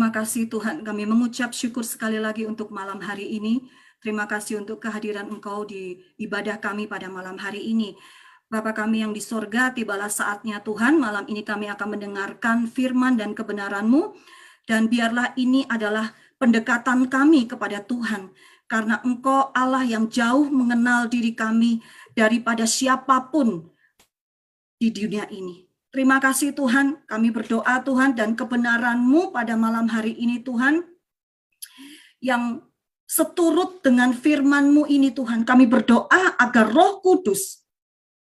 Terima kasih Tuhan, kami mengucap syukur sekali lagi untuk malam hari ini. Terima kasih untuk kehadiran Engkau di ibadah kami pada malam hari ini. Bapa kami yang di sorga, tibalah saatnya Tuhan, malam ini kami akan mendengarkan firman dan kebenaran-Mu, dan biarlah ini adalah pendekatan kami kepada Tuhan, karena Engkau Allah yang jauh mengenal diri kami daripada siapapun di dunia ini. Terima kasih Tuhan, kami berdoa Tuhan, dan kebenaran-Mu pada malam hari ini Tuhan, yang seturut dengan firman-Mu ini Tuhan, kami berdoa agar Roh Kudus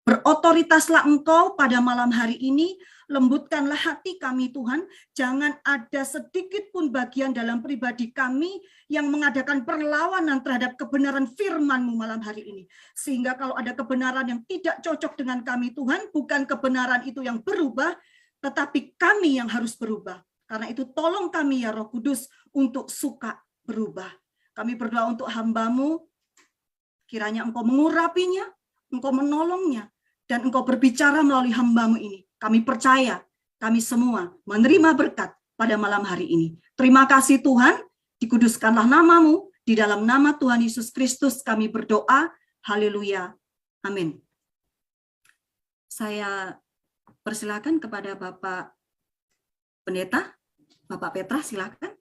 berotoritaslah Engkau pada malam hari ini, lembutkanlah hati kami Tuhan, jangan ada sedikit pun bagian dalam pribadi kami yang mengadakan perlawanan terhadap kebenaran firman-Mu malam hari ini. Sehingga kalau ada kebenaran yang tidak cocok dengan kami Tuhan, bukan kebenaran itu yang berubah, tetapi kami yang harus berubah. Karena itu tolong kami ya Roh Kudus untuk suka berubah. Kami berdoa untuk hamba-Mu, kiranya Engkau mengurapinya, Engkau menolongnya, dan Engkau berbicara melalui hamba-Mu ini. Kami percaya, kami semua menerima berkat pada malam hari ini. Terima kasih Tuhan, dikuduskanlah nama-Mu, di dalam nama Tuhan Yesus Kristus kami berdoa, haleluya, amin. Saya persilakan kepada Bapak Pendeta, Bapak Petra, silakan.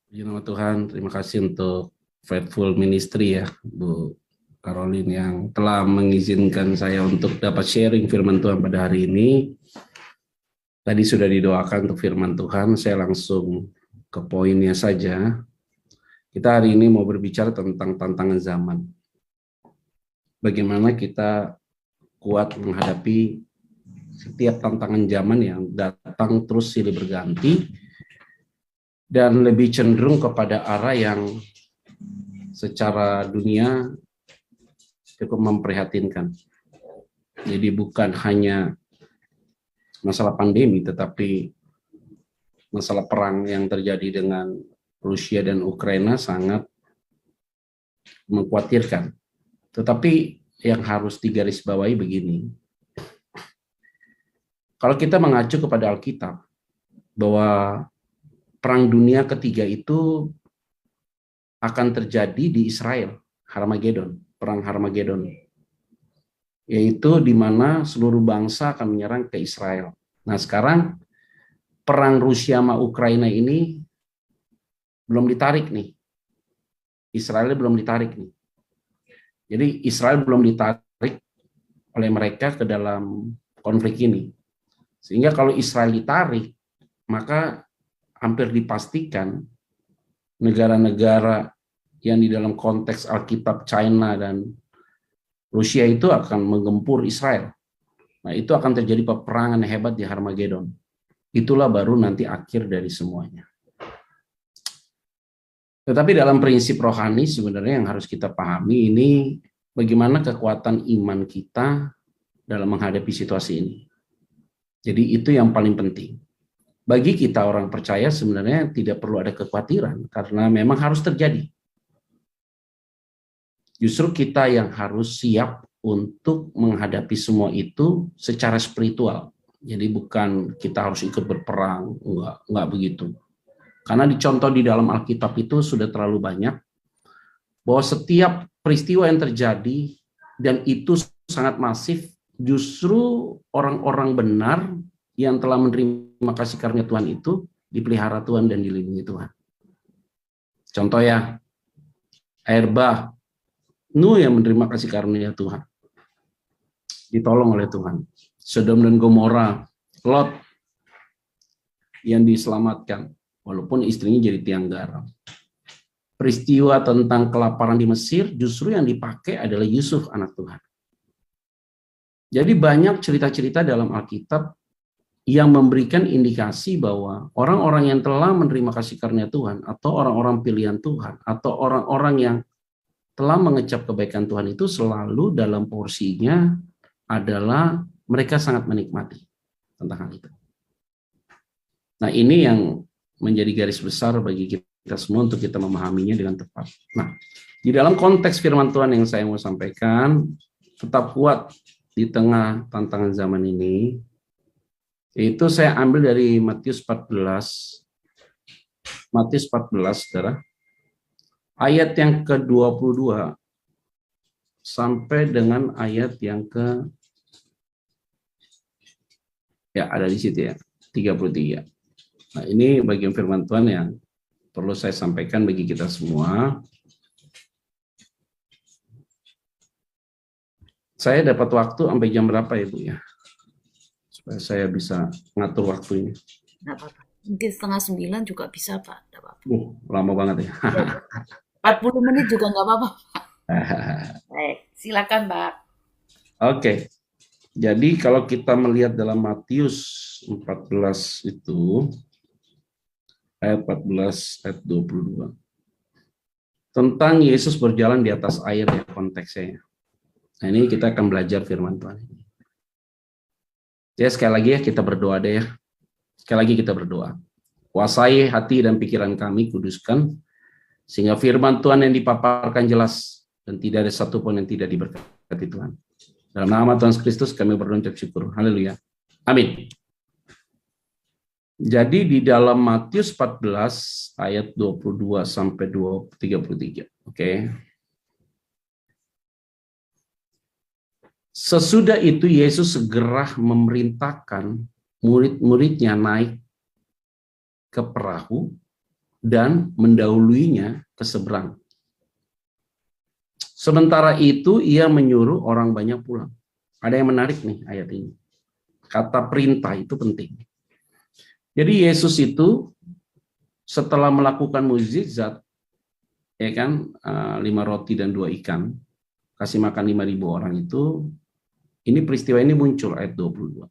Di nama Tuhan, terima kasih untuk Faithful Ministry ya, Bu Caroline, yang telah mengizinkan saya untuk dapat sharing firman Tuhan pada hari ini. Tadi sudah didoakan untuk firman Tuhan, saya langsung ke poinnya saja. Kita hari ini mau berbicara tentang tantangan zaman. Bagaimana kita kuat menghadapi setiap tantangan zaman yang datang terus silih berganti, dan lebih cenderung kepada arah yang secara dunia cukup memprihatinkan. Jadi bukan hanya masalah pandemi, tetapi masalah perang yang terjadi dengan Rusia dan Ukraina sangat mengkhawatirkan. Tetapi yang harus digarisbawahi begini, kalau kita mengacu kepada Alkitab, bahwa perang dunia ketiga itu akan terjadi di Israel, Harmagedon, perang Harmagedon, yaitu di mana seluruh bangsa akan menyerang ke Israel. Nah sekarang perang Rusia sama Ukraina ini belum ditarik nih, Israel belum ditarik nih. Jadi Israel belum ditarik oleh mereka ke dalam konflik ini. Sehingga kalau Israel ditarik, maka hampir dipastikan negara-negara yang di dalam konteks Alkitab, China dan Rusia itu akan menggempur Israel. Nah, itu akan terjadi peperangan hebat di Harmagedon. Itulah baru nanti akhir dari semuanya. Tetapi dalam prinsip rohani sebenarnya yang harus kita pahami ini, bagaimana kekuatan iman kita dalam menghadapi situasi ini. Jadi itu yang paling penting. Bagi kita orang percaya sebenarnya tidak perlu ada kekhawatiran, karena memang harus terjadi. Justru kita yang harus siap untuk menghadapi semua itu secara spiritual. Jadi bukan kita harus ikut berperang, enggak begitu. Karena dicontoh di dalam Alkitab itu sudah terlalu banyak, bahwa setiap peristiwa yang terjadi, dan itu sangat masif, justru orang-orang benar yang telah menerima kasih karunia Tuhan itu dipelihara Tuhan dan dilindungi Tuhan. Contoh ya, air bah, Nuh yang menerima kasih karunia Tuhan, ditolong oleh Tuhan. Sodom dan Gomora, Lot yang diselamatkan, walaupun istrinya jadi tiang garam. Peristiwa tentang kelaparan di Mesir, justru yang dipakai adalah Yusuf, anak Tuhan. Jadi banyak cerita-cerita dalam Alkitab yang memberikan indikasi bahwa orang-orang yang telah menerima kasih karunia Tuhan, atau orang-orang pilihan Tuhan, atau orang-orang yang telah mengecap kebaikan Tuhan itu selalu dalam porsinya adalah mereka sangat menikmati tentang hal itu. Nah ini yang menjadi garis besar bagi kita semua untuk kita memahaminya dengan tepat. Nah di dalam konteks firman Tuhan yang saya mau sampaikan, tetap kuat di tengah tantangan zaman ini, itu saya ambil dari Matius 14 Matius 14, saudara. Ayat yang ke-22 sampai dengan ayat yang ada di situ ya, 33. Nah, ini bagian firman Tuhan yang perlu saya sampaikan bagi kita semua. Saya dapat waktu sampai jam berapa ya, Bu ya? Supaya saya bisa ngatur waktunya. Nggak apa-apa. Mungkin 8:30 juga bisa, Pak. Nggak apa-apa. Lama banget ya. 40 menit juga nggak apa-apa. Baik, silakan, Pak. Oke. Jadi kalau kita melihat dalam Matius 14 itu, ayat 14, ayat 22. Tentang Yesus berjalan di atas air ya konteksnya. Nah, ini kita akan belajar firman Tuhan. Ya, sekali lagi ya kita berdoa deh ya. Sekali lagi kita berdoa. Kuasai hati dan pikiran kami, kuduskan, sehingga firman Tuhan yang dipaparkan jelas, dan tidak ada satupun yang tidak diberkati Tuhan. Dalam nama Tuhan Kristus kami berdoa ucap syukur. Haleluya. Amin. Jadi di dalam Matius 14 ayat 22 sampai 33. Oke. Sesudah itu Yesus segera memerintahkan murid-muridnya naik ke perahu dan mendahuluinya ke seberang. Sementara itu ia menyuruh orang banyak pulang. Ada yang menarik nih ayat ini. Kata perintah itu penting. Jadi Yesus itu setelah melakukan mukjizat, ya kan, 5 roti dan 2 ikan, kasih makan 5.000 orang itu, ini peristiwa ini muncul ayat 22.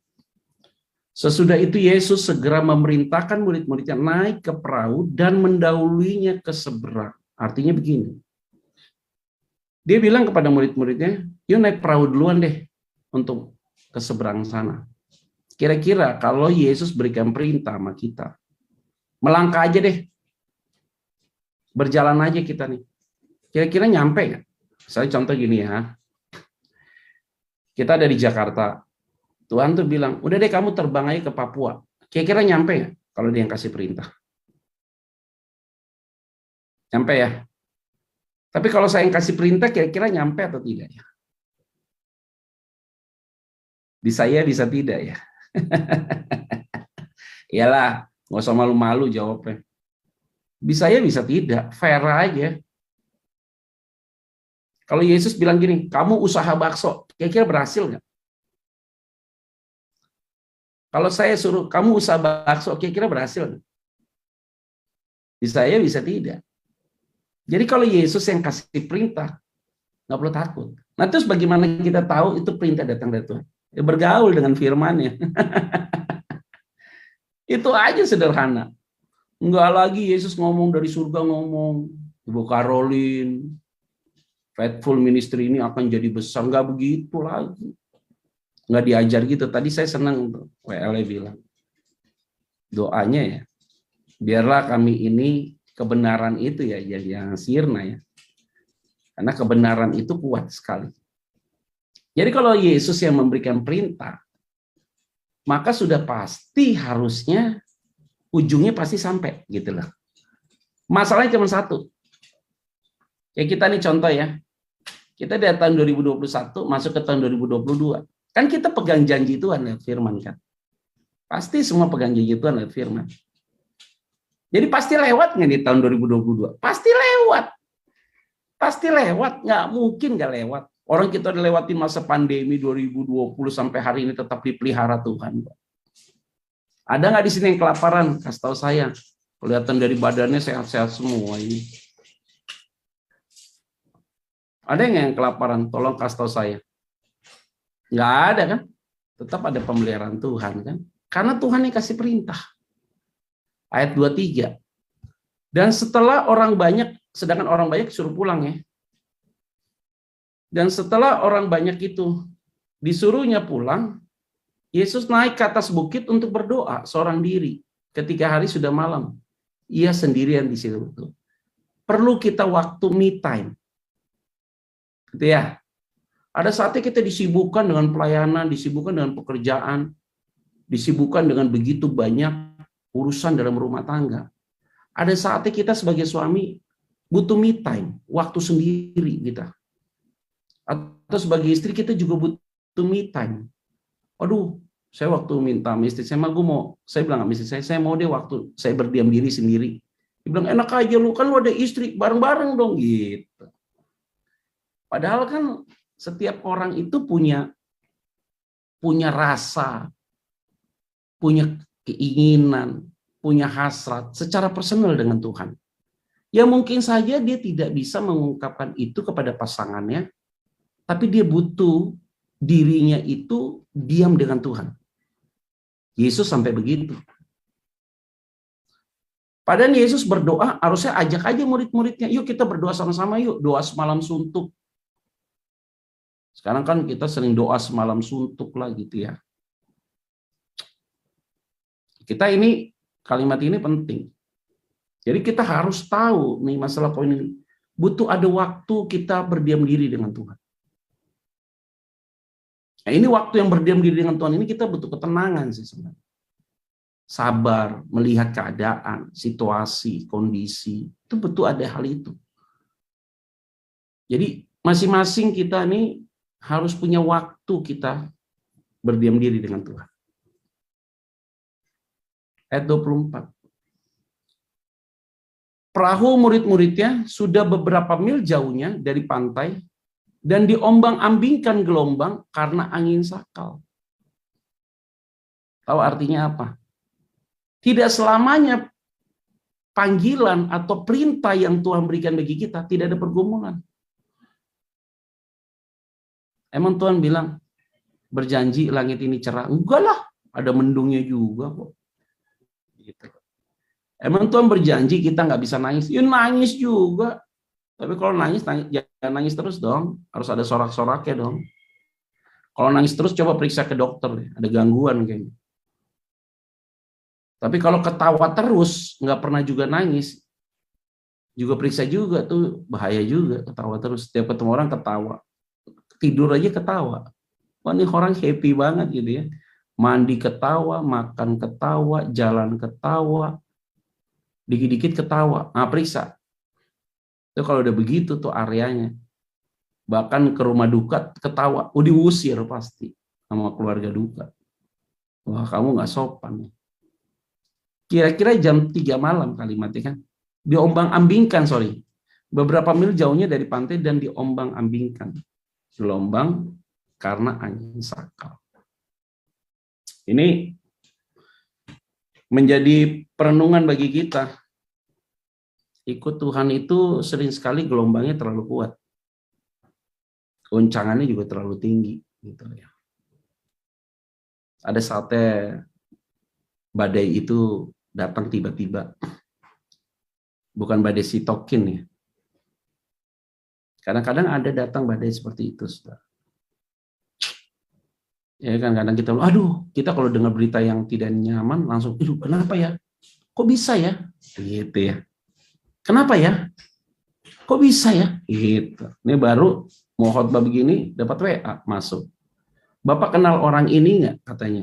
Sesudah itu Yesus segera memerintahkan murid-muridnya naik ke perahu dan mendahuluinya ke seberang. Artinya begini. Dia bilang kepada murid-muridnya, yuk naik perahu duluan deh untuk ke seberang sana. Kira-kira kalau Yesus berikan perintah sama kita, melangkah aja deh. Berjalan aja kita nih. Kira-kira nyampe nggak? Saya contoh gini ya. Kita ada di Jakarta. Tuhan tuh bilang, udah deh kamu terbang aja ke Papua. Kira-kira nyampe nggak kalau dia yang kasih perintah? Nyampe ya? Tapi kalau saya yang kasih perintah, kira-kira nyampe atau tidak ya? Bisa ya, bisa tidak ya? Iyalah, nggak usah malu-malu jawabnya. Bisa ya, bisa tidak. Fair aja. Kalau Yesus bilang gini, kamu usaha bakso, kira-kira berhasil nggak? Kalau saya suruh, kamu usaha bakso, kira-kira berhasil nggak? Bisa ya, bisa tidak. Jadi kalau Yesus yang kasih perintah, nggak perlu takut. Nah terus bagaimana kita tahu itu perintah datang dari Tuhan? Ya, bergaul dengan firman-Nya. Itu aja sederhana. Enggak lagi Yesus ngomong dari surga, ngomong, Ibu Caroline, Faithful Ministry ini akan jadi besar. Enggak begitu lagi. Enggak diajar gitu. Tadi saya senang WL bilang. Doanya ya, biarlah kami ini kebenaran itu ya yang sirna ya. Karena kebenaran itu kuat sekali. Jadi kalau Yesus yang memberikan perintah, maka sudah pasti harusnya ujungnya pasti sampai gitu loh. Masalahnya cuma satu. Ya kita nih contoh ya. Kita dari tahun 2021 masuk ke tahun 2022. Kan kita pegang janji Tuhan lewat firman kan. Pasti semua pegang janji Tuhan lewat firman. Jadi pasti lewat nggak di tahun 2022? Pasti lewat. Pasti lewat, nggak mungkin nggak lewat. Orang kita udah lewatin masa pandemi 2020 sampai hari ini tetap dipelihara Tuhan. Ada nggak di sini yang kelaparan? Kasih tahu saya. Kelihatan dari badannya sehat-sehat semua ini. Ada yang kelaparan? Tolong kasih tahu saya. Nggak ada kan? Tetap ada pemeliharaan Tuhan kan? Karena Tuhan yang kasih perintah. Ayat 23. Dan setelah orang banyak, sedangkan orang banyak suruh pulang ya. Dan setelah orang banyak itu disuruhnya pulang, Yesus naik ke atas bukit untuk berdoa seorang diri. Ketika hari sudah malam, ia sendirian di situ. Perlu kita waktu me time. Gitu ya. Ada saatnya kita disibukkan dengan pelayanan, disibukkan dengan pekerjaan, disibukkan dengan begitu banyak urusan dalam rumah tangga. Ada saatnya kita sebagai suami butuh me time, waktu sendiri kita. Atau sebagai istri kita juga butuh me time. Aduh, saya waktu minta sama istri saya, saya bilang sama istri saya mau deh waktu saya berdiam diri sendiri. Dia bilang, enak aja lu, kan lu ada istri, bareng-bareng dong gitu. Padahal kan setiap orang itu punya rasa, punya keinginan, punya hasrat secara personal dengan Tuhan. Ya mungkin saja dia tidak bisa mengungkapkan itu kepada pasangannya, tapi dia butuh dirinya itu diam dengan Tuhan. Yesus sampai begitu. Padahal Yesus berdoa, harusnya ajak aja murid-muridnya, yuk kita berdoa sama-sama yuk, doa semalam suntuk. Sekarang kan kita sering doa semalam suntuk lah gitu ya. Kita ini, kalimat ini penting. Jadi kita harus tahu nih masalah poin ini. Butuh ada waktu kita berdiam diri dengan Tuhan. Nah, ini waktu yang berdiam diri dengan Tuhan ini kita butuh ketenangan sih sebenarnya. Sabar, melihat keadaan, situasi, kondisi. Itu betul ada hal itu. Jadi masing-masing kita nih harus punya waktu kita berdiam diri dengan Tuhan. Ayat 24. Perahu murid-muridnya sudah beberapa mil jauhnya dari pantai dan diombang-ambingkan gelombang karena angin sakal. Tahu artinya apa? Tidak selamanya panggilan atau perintah yang Tuhan berikan bagi kita tidak ada pergumulan. Emang Tuhan bilang berjanji langit ini cerah? Enggak lah, ada mendungnya juga kok. Gitu. Emang Tuhan berjanji kita nggak bisa nangis? Ya nangis juga. Tapi kalau nangis jangan nangis terus dong. Harus ada sorak-soraknya dong. Kalau nangis terus coba periksa ke dokter deh. Ada gangguan kayaknya. Tapi kalau ketawa terus, nggak pernah juga nangis, juga periksa juga tuh, bahaya juga ketawa terus. Setiap ketemu orang ketawa. Tidur aja ketawa. Wah ini orang happy banget gitu ya. Mandi ketawa, makan ketawa, jalan ketawa, dikit-dikit ketawa. Nah periksa. Itu kalau udah begitu tuh areanya. Bahkan ke rumah duka ketawa. Diusir pasti sama keluarga duka. Wah kamu nggak sopan. Kira-kira jam 3 malam kalimatnya kan. Diombang-ambingkan, beberapa mil jauhnya dari pantai dan diombang-ambingkan. Gelombang karena angin sakal. Ini menjadi perenungan bagi kita. Ikut Tuhan itu sering sekali gelombangnya terlalu kuat. Goncangannya juga terlalu tinggi. Gitu ya. Ada saatnya badai itu datang tiba-tiba. Bukan badai sitokin ya. Kadang-kadang ada datang badai seperti itu, saudara. Ya kan kadang kita, kita kalau dengar berita yang tidak nyaman langsung, kenapa ya? Kok bisa ya? Gitu ya. Kenapa ya? Kok bisa ya? Gitu. Ini baru mau khotbah begini dapat WA masuk. Bapak kenal orang ini nggak? Katanya.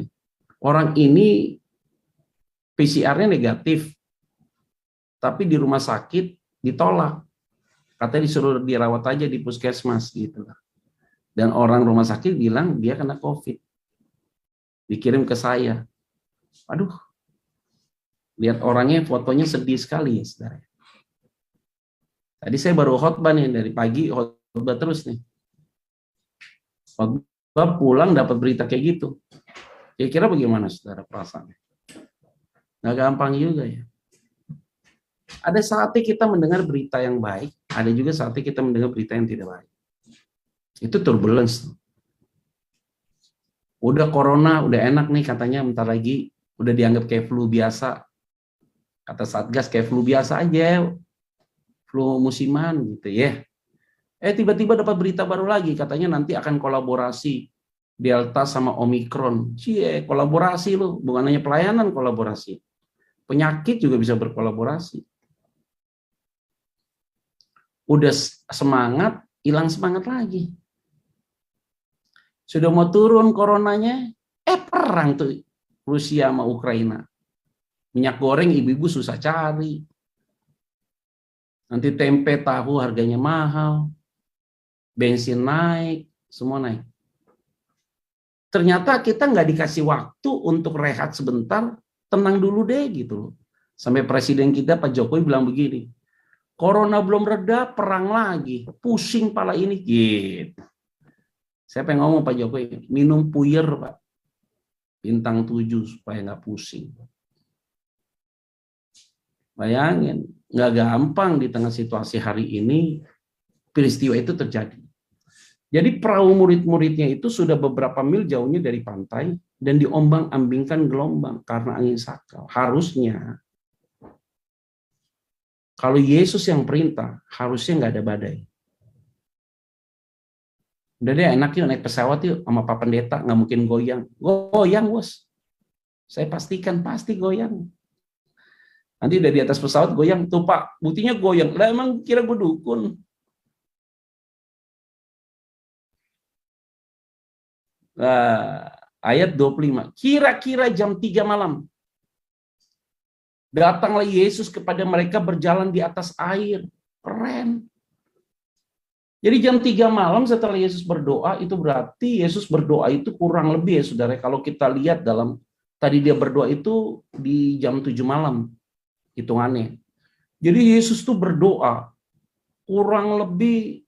Orang ini PCR-nya negatif. Tapi di rumah sakit ditolak. Katanya disuruh dirawat aja di puskesmas gitu. Dan orang rumah sakit bilang dia kena COVID. Dikirim ke saya. Aduh. Lihat orangnya, fotonya sedih sekali ya, saudara. Tadi saya baru khotbah nih, dari pagi khotbah terus nih. Khotbah pulang dapat berita kayak gitu. Kira-kira bagaimana saudara perasaannya? Nggak gampang juga ya. Ada saatnya kita mendengar berita yang baik, ada juga saatnya kita mendengar berita yang tidak baik. Itu turbulence. Udah corona, udah enak nih katanya, bentar lagi udah dianggap kayak flu biasa. Kata Satgas kayak flu biasa aja, flu musiman gitu ya. Tiba-tiba dapat berita baru lagi, katanya nanti akan kolaborasi Delta sama Omikron. Kolaborasi loh, bukan hanya pelayanan, kolaborasi. Penyakit juga bisa berkolaborasi. Udah semangat, hilang semangat lagi. Sudah mau turun coronanya, perang tuh Rusia sama Ukraina. Minyak goreng ibu-ibu susah cari. Nanti tempe, tahu harganya mahal, bensin naik, semua naik. Ternyata kita nggak dikasih waktu untuk rehat sebentar, tenang dulu deh gitu. Sampai presiden kita Pak Jokowi bilang begini, corona belum reda, perang lagi, pusing pala ini gitu. Saya pengen ngomong Pak Jokowi, minum puyer Pak, bintang 7 supaya nggak pusing. Bayangin, nggak gampang di tengah situasi hari ini peristiwa itu terjadi. Jadi perahu murid-muridnya itu sudah beberapa mil jauhnya dari pantai dan diombang-ambingkan gelombang karena angin sakal. Harusnya kalau Yesus yang perintah, harusnya nggak ada badai. Udah deh, enak yuk naik pesawat yuk sama Pak Pendeta, nggak mungkin goyang. Goyang, bos. Saya pastikan pasti goyang. Nanti udah di atas pesawat goyang, tuh Pak, buktinya goyang. Lah emang kira gue dukun. Ayat 25. Kira-kira jam 3 malam. Datanglah Yesus kepada mereka berjalan di atas air. Keren. Jadi jam 3 malam setelah Yesus berdoa, itu berarti Yesus berdoa itu kurang lebih ya saudara. Kalau kita lihat dalam, tadi dia berdoa itu di jam 7 malam. Hitungannya. Jadi Yesus tuh berdoa kurang lebih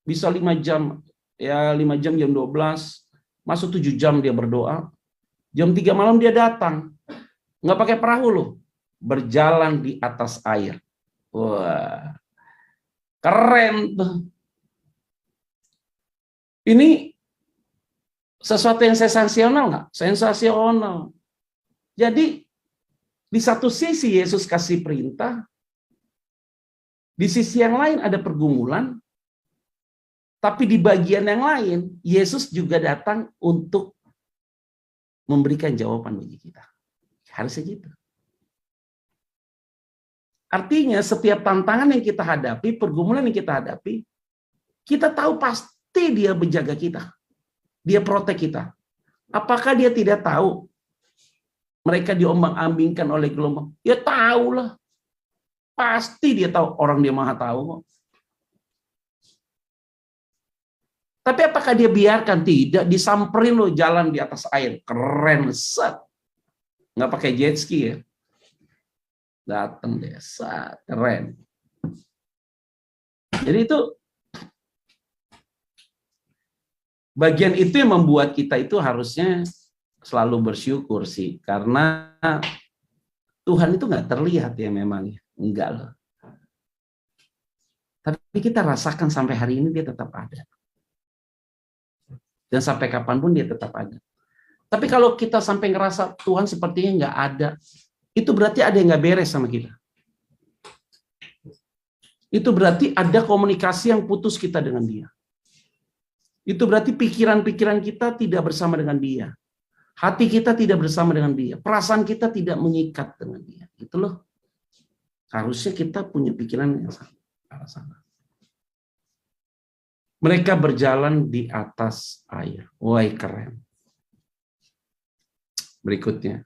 bisa 5 jam. Ya 5 jam, jam 12, masuk 7 jam dia berdoa. Jam 3 malam dia datang. Nggak pakai perahu loh. Berjalan di atas air. Wah. Keren tuh. Ini sesuatu yang sensasional nggak? Sensasional. Jadi di satu sisi Yesus kasih perintah. Di sisi yang lain ada pergumulan. Tapi di bagian yang lain, Yesus juga datang untuk memberikan jawaban bagi kita. Harusnya gitu. Artinya setiap tantangan yang kita hadapi, pergumulan yang kita hadapi, kita tahu pasti dia menjaga kita. Dia protek kita. Apakah dia tidak tahu mereka diombang-ambingkan oleh gelombang? Ya tahulah. Pasti dia tahu, orang dia maha tahu kok. Tapi apakah dia biarkan? Tidak, disamperin lo jalan di atas air. Keren, set. Nggak pakai jet ski ya. Datang deh, set. Keren. Jadi itu, bagian itu yang membuat kita itu harusnya selalu bersyukur sih. Karena Tuhan itu nggak terlihat ya memang. Enggak loh. Tapi kita rasakan sampai hari ini dia tetap ada. Dan sampai kapanpun dia tetap ada. Tapi kalau kita sampai ngerasa Tuhan sepertinya nggak ada, itu berarti ada yang nggak beres sama kita. Itu berarti ada komunikasi yang putus kita dengan dia. Itu berarti pikiran-pikiran kita tidak bersama dengan dia. Hati kita tidak bersama dengan dia. Perasaan kita tidak mengikat dengan dia. Gitu loh. Harusnya kita punya pikiran yang sama. Mereka berjalan di atas air. Wah, keren. Berikutnya.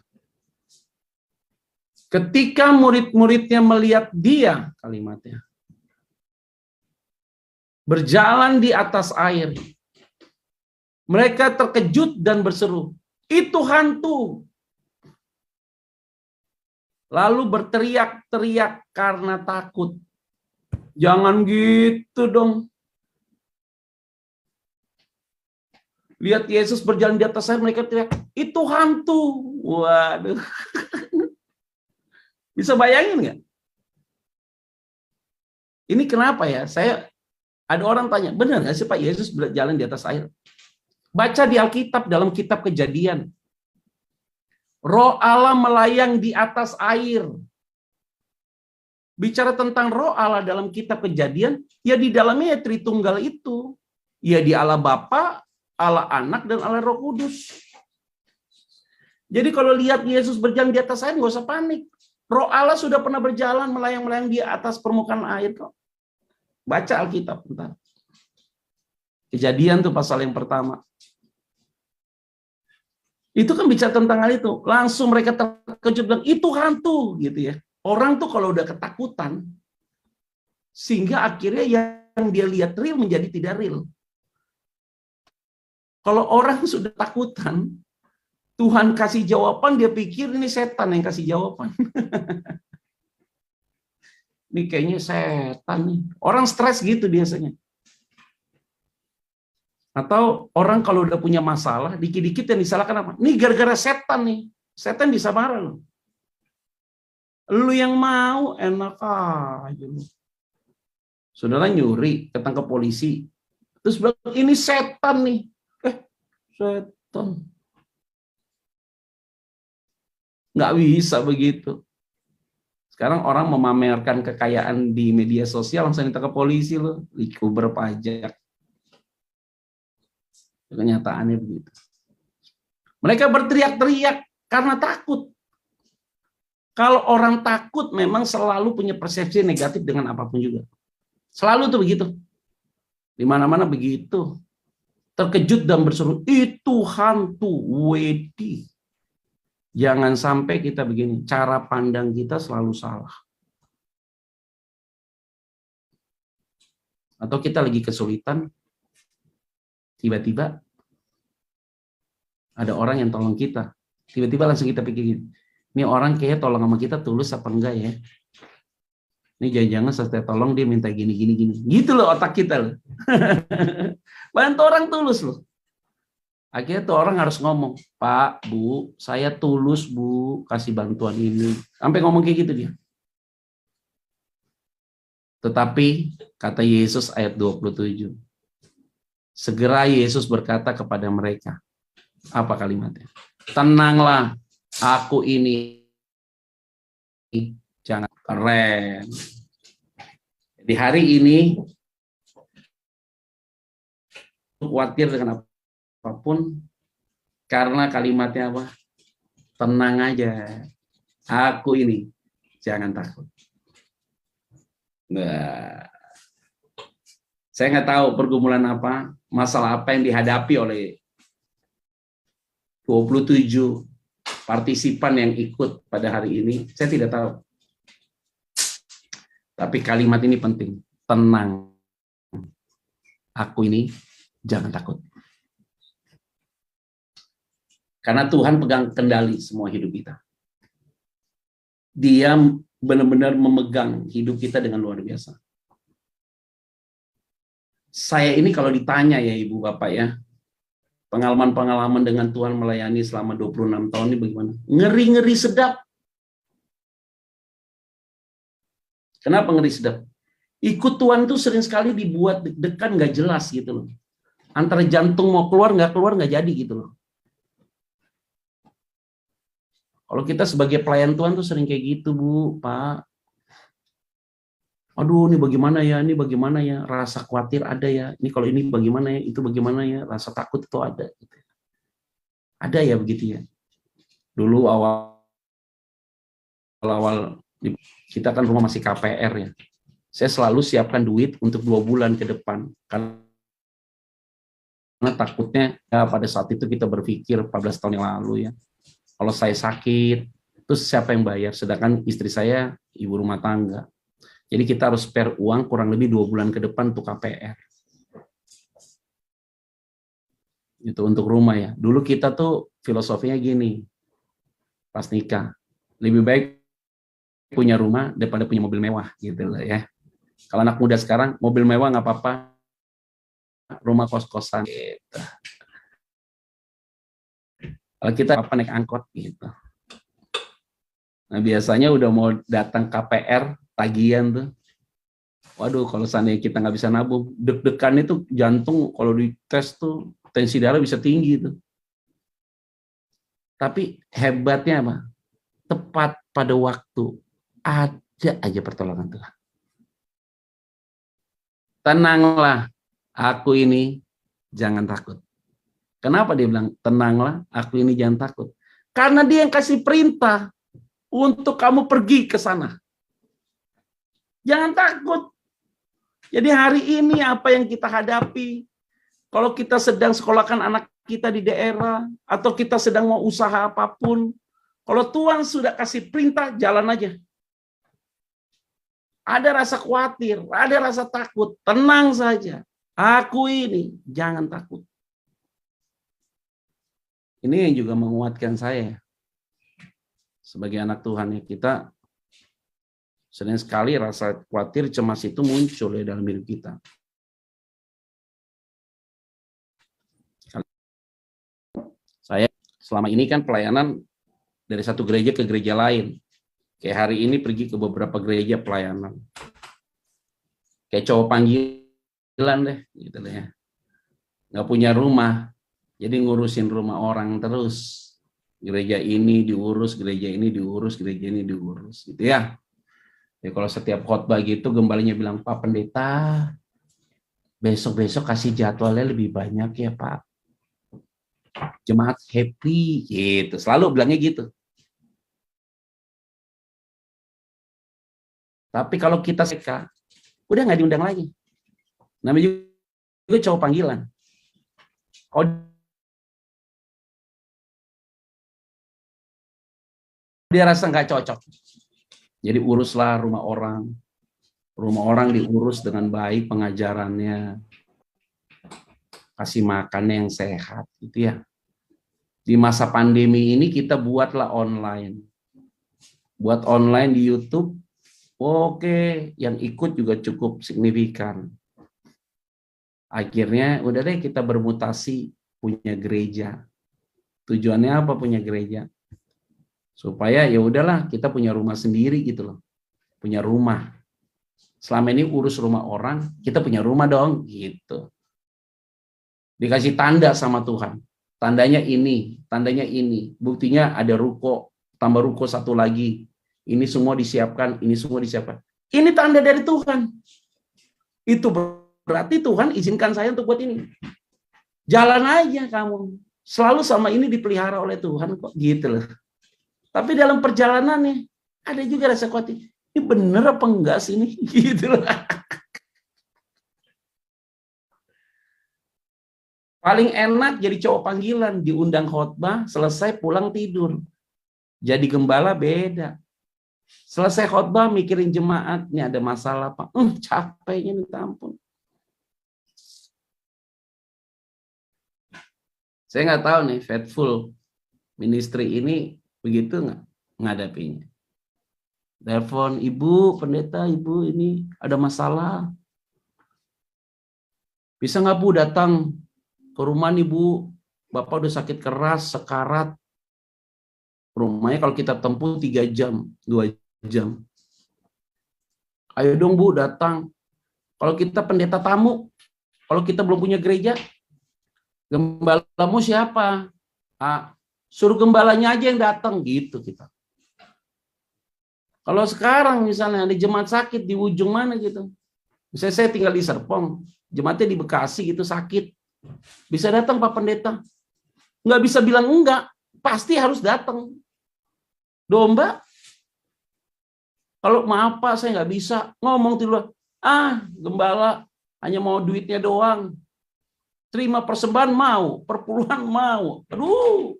Ketika murid-muridnya melihat dia, kalimatnya, berjalan di atas air, mereka terkejut dan berseru, "Itu hantu!" Lalu berteriak-teriak karena takut. Jangan gitu dong. Lihat Yesus berjalan di atas air, mereka teriak, "Itu hantu!" Waduh. Bisa bayangin nggak? Ini kenapa ya? Ada orang tanya, benar nggak sih Pak Yesus berjalan di atas air? Baca di Alkitab dalam kitab Kejadian. Roh Allah melayang di atas air. Bicara tentang roh Allah dalam kitab Kejadian, ya di dalamnya ya Tritunggal itu. Ya di Allah Bapa, Allah Anak, dan Allah Roh Kudus. Jadi kalau lihat Yesus berjalan di atas air, nggak usah panik. Roh Allah sudah pernah berjalan melayang-layang di atas permukaan air kok. Baca Alkitab bentar. Kejadian tuh pasal yang pertama. Itu kan bicara tentang hal itu. Langsung mereka terkejut bilang, "Itu hantu," gitu ya. Orang tuh kalau udah ketakutan, sehingga akhirnya yang dia lihat real menjadi tidak real. Kalau orang sudah takutan, Tuhan kasih jawaban, dia pikir ini setan yang kasih jawaban. Ini kayaknya setan nih. Orang stres gitu biasanya. Atau orang kalau udah punya masalah, dikit-dikit yang disalahkan apa? Nih gara-gara setan nih. Setan bisa marah loh. Lu yang mau, enak aja lu. Saudara nyuri, datang ke polisi. Terus bilang, ini setan nih. Setan. Nggak bisa begitu. Sekarang orang memamerkan kekayaan di media sosial, langsung ditangkap polisi loh. Dikuber pajak. Kenyataannya begitu. Mereka berteriak-teriak karena takut. Kalau orang takut memang selalu punya persepsi negatif dengan apapun juga. Selalu tuh begitu. Di mana-mana begitu. Terkejut dan berseru, itu hantu, wedi. Jangan sampai kita begini, cara pandang kita selalu salah. Atau kita lagi kesulitan, tiba-tiba ada orang yang tolong kita. Tiba-tiba langsung kita pikirin, ini orang kayaknya tolong sama kita tulus apa enggak ya? Ini jangan-jangan setelah tolong dia minta gini. Gitu loh otak kita loh. Bantu orang tulus loh. Akhirnya tuh orang harus ngomong, Pak, Bu, saya tulus Bu, kasih bantuan ini. Sampai ngomong kayak gitu dia. Tetapi, kata Yesus ayat 27, segera Yesus berkata kepada mereka, apa kalimatnya? Tenanglah, aku ini jangan keren. Di hari ini, khawatir dengan apapun, karena kalimatnya apa? Tenang aja, aku ini jangan takut. Nah, saya nggak tahu pergumulan apa, masalah apa yang dihadapi oleh 27 partisipan yang ikut pada hari ini, saya tidak tahu. Tapi kalimat ini penting, tenang, aku ini jangan takut. Karena Tuhan pegang kendali semua hidup kita. Dia benar-benar memegang hidup kita dengan luar biasa. Saya ini kalau ditanya ya Ibu Bapak ya, pengalaman-pengalaman dengan Tuhan melayani selama 26 tahun ini bagaimana? Ngeri-ngeri sedap. Kenapa ngeri sedap? Ikut Tuhan tuh sering sekali dibuat deg-degan nggak jelas gitu loh. Antara jantung mau keluar nggak jadi gitu loh. Kalau kita sebagai pelayan Tuhan tuh sering kayak gitu, Bu, Pak. Aduh, ini bagaimana ya, rasa khawatir ada ya, ini kalau ini bagaimana ya, itu bagaimana ya, rasa takut itu ada. Ada ya begitu ya. Dulu awal kita kan rumah masih KPR ya. Saya selalu siapkan duit untuk 2 bulan ke depan. Karena takutnya ya, pada saat itu kita berpikir 14 tahun yang lalu ya. Kalau saya sakit, terus siapa yang bayar? Sedangkan istri saya ibu rumah tangga. Jadi kita harus spare uang kurang lebih 2 bulan ke depan untuk KPR. Itu untuk rumah ya. Dulu kita tuh filosofinya gini, pas nikah, lebih baik punya rumah daripada punya mobil mewah gitu loh ya. Kalau anak muda sekarang, mobil mewah nggak apa-apa, rumah kos-kosan gitu. Kalau kita apa naik angkot gitu. Nah biasanya udah mau datang KPR tagihan tuh. Waduh kalau seandainya kita nggak bisa nabung, deg-degan itu jantung kalau dites tuh tensi darah bisa tinggi tuh. Tapi hebatnya apa? Tepat pada waktu ada aja pertolongan Tuhan. Tenanglah, aku ini jangan takut. Kenapa dia bilang, tenanglah, aku ini jangan takut. Karena dia yang kasih perintah untuk kamu pergi ke sana. Jangan takut. Jadi hari ini apa yang kita hadapi, kalau kita sedang sekolahkan anak kita di daerah, atau kita sedang mau usaha apapun, kalau Tuhan sudah kasih perintah, jalan aja. ada rasa khawatir, ada rasa takut, tenang saja. Aku ini, jangan takut. Ini yang juga menguatkan saya. Sebagai anak Tuhan, ya, kita sering sekali rasa khawatir, cemas itu muncul ya dalam hidup kita. Saya selama ini kan pelayanan dari satu gereja ke gereja lain. Kayak hari ini pergi ke beberapa gereja pelayanan. Kayak cowok panggilan deh, gitu deh ya. Nggak punya rumah, jadi ngurusin rumah orang terus. Gereja ini diurus, gereja ini diurus, gereja ini diurus, gitu ya. Ya kalau setiap khotbah gitu, gembalanya bilang, Pak Pendeta, besok-besok kasih jadwalnya lebih banyak ya Pak. Jemaat happy, gitu. Selalu bilangnya gitu. Tapi kalau kita seka, udah nggak diundang lagi. Namanya juga cowok panggilan. Kalau dia rasa nggak cocok, jadi uruslah rumah orang. Rumah orang diurus dengan baik pengajarannya, kasih makannya yang sehat, gitu ya. Di masa pandemi ini kita buatlah online. Buat online di YouTube. Oke, yang ikut juga cukup signifikan. Akhirnya udah deh kita bermutasi punya gereja. Tujuannya apa punya gereja? Supaya ya udahlah kita punya rumah sendiri gitu loh. Punya rumah. Selama ini urus rumah orang, kita punya rumah dong gitu. Dikasih tanda sama Tuhan. Tandanya ini, tandanya ini. Buktinya ada ruko, tambah ruko satu lagi. Ini semua disiapkan, ini semua disiapkan. Ini tanda dari Tuhan. Itu berarti Tuhan izinkan saya untuk buat ini. Jalan aja kamu. Selalu sama ini dipelihara oleh Tuhan kok gitu loh. Tapi dalam perjalanannya ada juga rasa khawatir. Ini bener apa enggak sih ini? Gitu loh. Paling enak jadi cowok panggilan, diundang khotbah, selesai pulang tidur. Jadi gembala beda. Selesai khotbah mikirin jemaat, ini ada masalah Pak. Capeknya minta ampun. Saya nggak tahu nih, Faithful Ministry ini begitu nggak ngadapinya. Telepon, Ibu Pendeta, Ibu ini ada masalah. Bisa nggak Bu datang ke rumah nih Bu? Bapak udah sakit keras, sekarat. Rumahnya kalau kita tempuh 3 jam, 2 jam. Ayo dong Bu datang. Kalau kita pendeta tamu, kalau kita belum punya gereja, gembalamu siapa? Suruh gembalanya aja yang datang gitu kita. Kalau sekarang misalnya ada jemaat sakit di ujung mana gitu. Misalnya saya tinggal di Serpong, jemaatnya di Bekasi gitu sakit. Bisa datang Pak Pendeta. Nggak bisa bilang enggak, pasti harus datang. Domba, kalau maaf Pak saya nggak bisa, ngomong di luar, gembala hanya mau duitnya doang. Terima persembahan mau, perpuluhan mau. Aduh,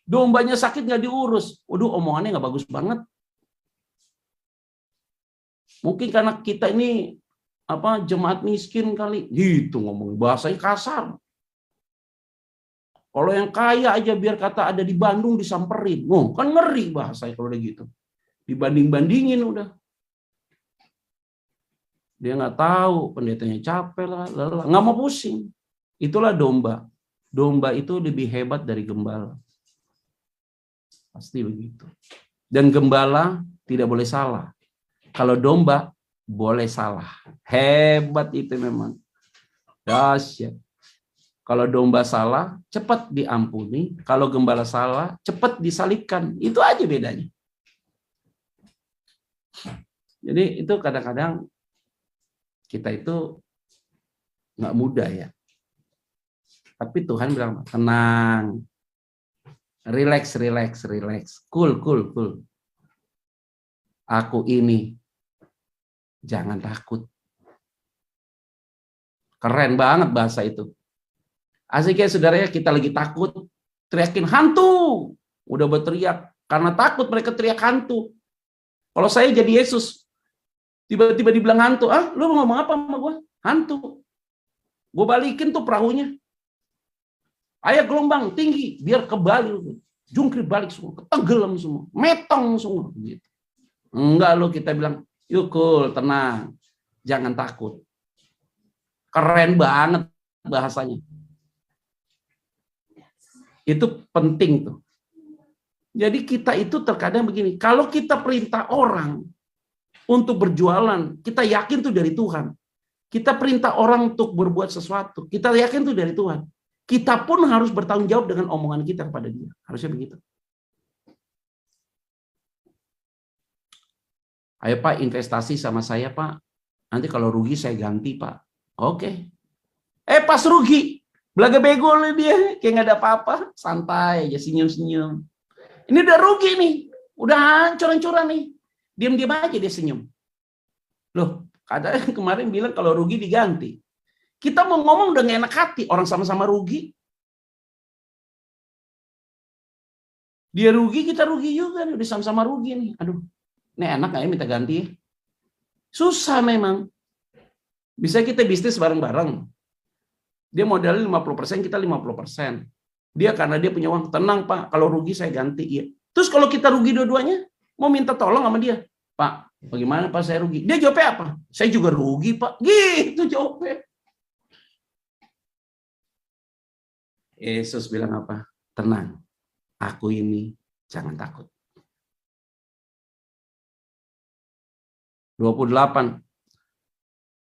dombanya sakit nggak diurus. Waduh, omongannya nggak bagus banget. Mungkin karena kita ini jemaat miskin kali, gitu ngomong bahasanya kasar. Kalau yang kaya aja biar kata ada di Bandung disamperin. Kan ngeri bahasanya kalau udah gitu. Dibanding-bandingin udah. Dia nggak tahu, pendetanya capek lah, nggak mau pusing. Itulah domba. Domba itu lebih hebat dari gembala. Pasti begitu. Dan gembala tidak boleh salah. Kalau domba boleh salah. Hebat itu memang. Dahsyat. Kalau domba salah, cepat diampuni. Kalau gembala salah, cepat disalibkan. Itu aja bedanya. Jadi itu kadang-kadang kita itu nggak mudah ya. Tapi Tuhan bilang, tenang. Relax. Cool. Aku ini. Jangan takut. Keren banget bahasa itu. Asik ya saudaranya, kita lagi takut, teriakin hantu. Udah berteriak, karena takut mereka teriak hantu. Kalau saya jadi Yesus, Tiba-tiba dibilang hantu. Ah, lu ngomong apa sama gue? Hantu. Gue balikin tuh perahunya. Ayo gelombang tinggi, biar kebalik. Jungkir balik semua, ketenggelam semua, metong semua. Gitu. Enggak lo, kita bilang, yuk cool, tenang, jangan takut. Keren banget bahasanya. Itu penting tuh. Jadi kita itu terkadang begini, kalau kita perintah orang untuk berjualan, kita yakin tuh dari Tuhan. Kita perintah orang untuk berbuat sesuatu, kita yakin tuh dari Tuhan. Kita pun harus bertanggung jawab dengan omongan kita kepada dia. Harusnya begitu. Ayo Pak, investasi sama saya Pak. Nanti kalau rugi saya ganti Pak. Oke. Pas rugi, belaga bego dia, kayak nggak ada apa-apa, santai aja, senyum-senyum. Ini udah rugi nih, udah hancur-hancuran nih. Diam-diam aja dia senyum. Loh, kadang kemarin bilang kalau rugi diganti. Kita mau ngomong udah gak enak hati, orang sama-sama rugi. Dia rugi, kita rugi juga, udah sama-sama rugi nih. Aduh, ini enak gak ya minta ganti? Susah memang. Bisa kita bisnis bareng-bareng. Dia modalnya 50%, kita 50%. Dia karena dia punya uang, tenang Pak, kalau rugi saya ganti. Ya. Terus kalau kita rugi dua-duanya, mau minta tolong sama dia. Pak, bagaimana Pak saya rugi? Dia jawabnya apa? Saya juga rugi Pak. Gitu jawabnya. Yesus bilang apa? Tenang, aku ini jangan takut. 28.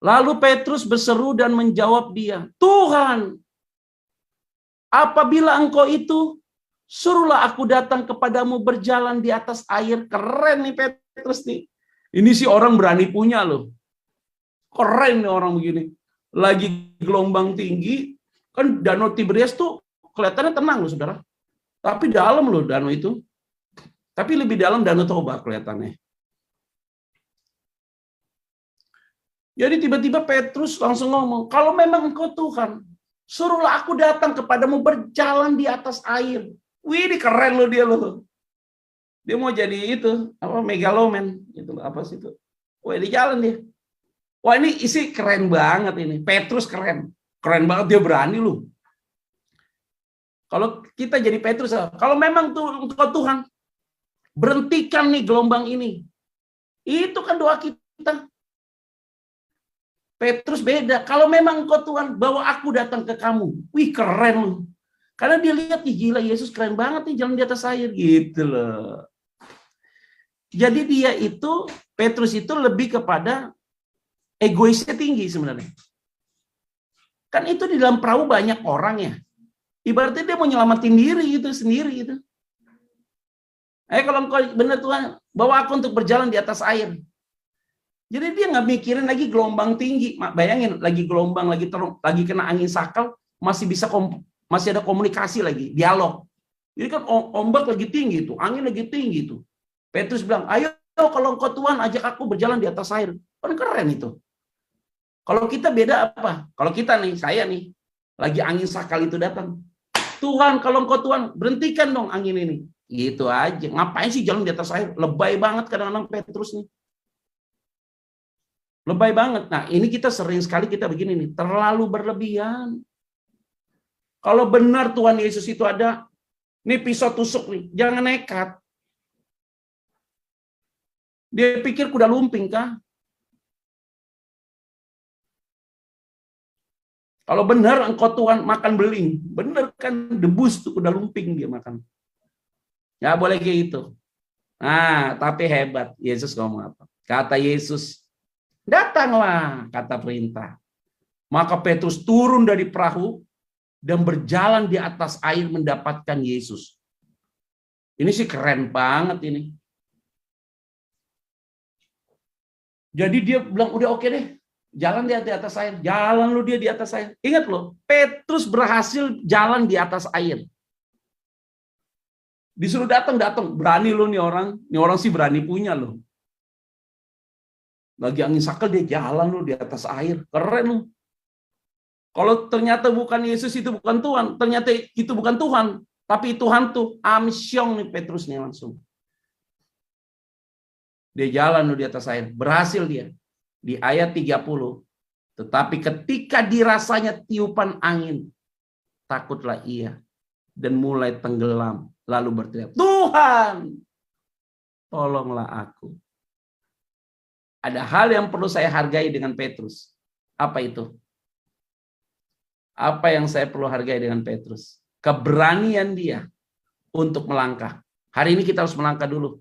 Lalu Petrus berseru dan menjawab dia, Tuhan, apabila engkau itu, suruhlah aku datang kepadamu berjalan di atas air. Keren nih Petrus nih. Ini sih orang berani punya loh. Keren nih orang begini. Lagi gelombang tinggi, kan Danau Tiberias tuh kelihatannya tenang loh saudara. Tapi dalam loh danau itu. Tapi lebih dalam Danau Toba kelihatannya. Jadi tiba-tiba Petrus langsung ngomong, kalau memang engkau Tuhan, suruhlah aku datang kepadamu berjalan di atas air. Wih, ini keren loh dia loh. Dia mau jadi itu, apa megaloman, itu apa sih itu? Wah, di jalan dia. Wah, ini isi keren banget ini. Petrus keren. Keren banget dia berani loh. Kalau kita jadi Petrus, kalau memang engkau Tuhan, berhentikan nih gelombang ini. Itu kan doa kita. Petrus beda. Kalau memang engkau Tuhan, bawa aku datang ke kamu. Wih, keren loh. Karena dia lihat, nih gila Yesus keren banget nih jalan di atas air. Gitu loh. Jadi dia itu, Petrus itu lebih kepada egoisnya tinggi sebenarnya. Kan itu di dalam perahu banyak orang ya. Ibaratnya dia mau nyelamatin diri gitu sendiri gitu. Kalau engkau benar Tuhan, bawa aku untuk berjalan di atas air. Jadi dia nggak mikirin lagi gelombang tinggi. Bayangin lagi gelombang, lagi kena angin sakal, masih ada komunikasi lagi, dialog. Jadi kan ombak lagi tinggi tuh, angin lagi tinggi tuh. Petrus bilang, ayo kalau engkau Tuhan ajak aku berjalan di atas air. Kan keren itu. Kalau kita beda apa? Kalau kita nih, saya nih, lagi angin sakal itu datang. Tuhan, kalau engkau Tuhan, berhentikan dong angin ini. Gitu aja. Ngapain sih jalan di atas air? Lebay banget kadang-kadang Petrus nih. Lebay banget. Nah, ini kita sering sekali kita begini nih, terlalu berlebihan. Kalau benar Tuhan Yesus itu ada, nih pisau tusuk nih, jangan nekat. Dia pikir kuda lumping kah? Kalau benar engkau Tuhan makan beling, benar kan debus tuh kuda lumping dia makan. Ya boleh kayak gitu. Nah, tapi hebat. Yesus ngomong apa? Kata Yesus, datanglah, kata perintah. Maka Petrus turun dari perahu dan berjalan di atas air mendapatkan Yesus. Ini sih keren banget ini. Jadi dia bilang, udah oke deh. Jalan dia di atas air. Jalan lu dia di atas air. Ingat loh, Petrus berhasil jalan di atas air. Disuruh datang. Berani lo nih orang. Nih orang sih berani punya loh. Lagi angin sakal dia jalan lo di atas air. Keren lo. Kalau ternyata bukan Yesus itu bukan Tuhan. Ternyata itu bukan Tuhan. Tapi Tuhan tuh amsyong nih Petrus nih langsung. Dia jalan lo di atas air. Berhasil dia. Di ayat 30. Tetapi ketika dirasanya tiupan angin, takutlah ia dan mulai tenggelam, lalu berteriak, Tuhan, tolonglah aku. Ada hal yang perlu saya hargai dengan Petrus. Apa itu? Apa yang saya perlu hargai dengan Petrus? Keberanian dia untuk melangkah. Hari ini kita harus melangkah dulu.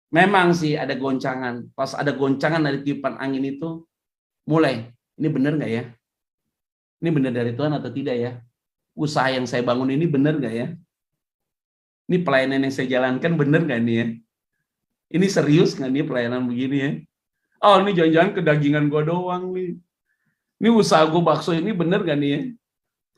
Memang sih ada goncangan. Pas ada goncangan dari tiupan angin itu, mulai, ini benar nggak ya? Ini benar dari Tuhan atau tidak ya? Usaha yang saya bangun ini benar nggak ya? Ini pelayanan yang saya jalankan benar nggak nih ya? Ini serius nggak nih pelayanan begini ya? Oh, ini jangan-jangan kedagingan gue doang nih. Ini usaha gue bakso ini benar nggak nih ya?